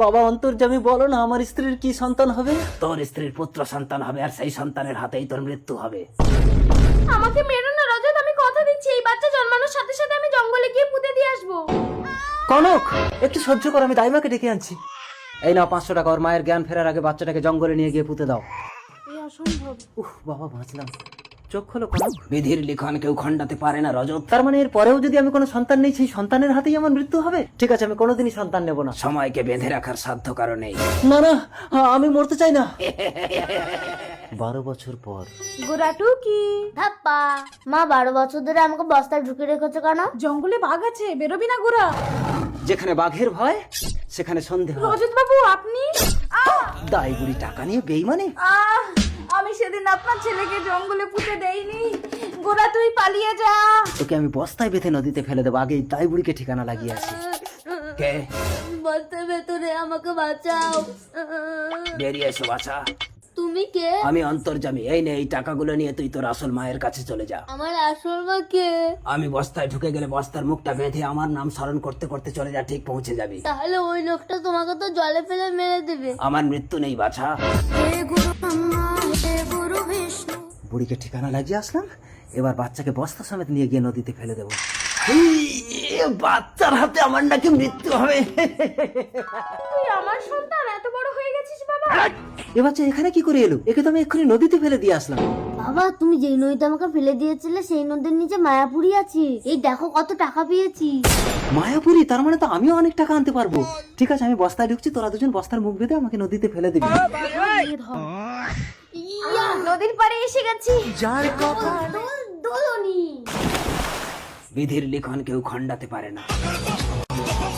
বাবা অন্তর্যামী, বলো না আমার স্ত্রীর কি সন্তান হবে? তোর স্ত্রীর পুত্র সন্তান হবে, আর সেই সন্তানের হাতেই তোর মৃত্যু হবে। আমাকে মেরো না রজত, আমি কথা দিচ্ছি এই বাচ্চা জন্মানোর সাথে সাথে আমি জঙ্গলে গিয়ে পুঁতে দিয়ে আসবো। কনক, একটু সহ্য কর, আমি দাইমাকে ডেকে আনছি। এই নাও 500 টাকা, ওর মায়ের জ্ঞান ফেরার আগে বাচ্চাটাকে জঙ্গলে নিয়ে গিয়ে পুঁতে দাও। এই অসম্ভব। বাবা বাঁচলাম। চোখ খোলো কনক। বিধির লিখন কেউ খণ্ডাতে পারে না রজত। তার মানে এর পরেও যদি আমি কোনো সন্তান নেই, সেই সন্তানের হাতেই আমার মৃত্যু হবে? ঠিক আছে, আমি কোনোদিনই সন্তান নেব না। সময়কে বেঁধে রাখার সাধ্য কারণে না না, আমি মরতে চাই না। 12 বছর পর। গোরাটু কি ধাপ্পা। মা 12 বছর ধরে আমাকে বস্তায় ঢুকে রেখেছো কেন? জঙ্গলে বাঘ আছে, বেরোবি না গোরা। যেখানে বাঘের ভয় সেখানে সন্দেহ। রজত বাবু আপনি? দাই বুড়ি টাকা নিয়ে বেইমানে। আমি সেদিন আপনার ছেলেকে জঙ্গলে পুঁতে দেইনি। গোরা তুই পালিয়ে যা। তোকে আমি বস্তায় বেঁধে নদীতে ফেলে দেবো, আগেই দাই বুড়িকে ঠিকানা লাগিয়ে আসি। কে? বস্তার ভেতরে, আমাকে বাঁচাও। বেরিয়ে এসো বাছা। তুমি কে? আমি অন্তর্যামী। এই নে, এই টাকাগুলো নিয়ে তুই তোর আসল মায়ের কাছে চলে যা। আমার আসল মা কে? আমি বস্তায় ঢুকে গেলে বস্তার মুখটা বেঁধে আমার নাম স্মরণ করতে করতে চলে যা, ঠিক পৌঁছে যাবি। তাহলে ওই লোকটা তোমাকে তো জলে ফেলে মেরে দেবে। আমার মৃত্যু নেই বাছা। বুড়িকে ঠিকানা লাগিয়ে আসলাম, এবার বাচ্চাকে বস্তা সমেত নিয়ে গিয়ে নদীতে ফেলে দেবো। বাচ্চার হাতে আমার নাকি মৃত্যু হবে। তুই আমার সন্তান, এত বড় হয়ে গেছিস বাবা। এ বাচ্চা এখানে কি করে এলো? একে তো আমি এক্ষুনি নদীতে ফেলে দিয়ে আসলাম। বাবা, তুমি যেই নদীতে আমাকে ফেলে দিয়েছিলে সেই নদীর নিচে মায়াপুরি আছে। এই দেখো কত টাকা পেয়েছি। মায়াপুরি? তার মানে তো আমিও অনেক টাকা আনতে পারবো। ঠিক আছে, আমি বস্তায় ঢুকছি, তোরা দুজন বস্তার মুখ বেঁধে আমাকে নদীতে ফেলে দিবি। নদীর পাড়ে এসে গেছি। দোলনি। বিধির লিখন কেউ খণ্ডাতে পারে না।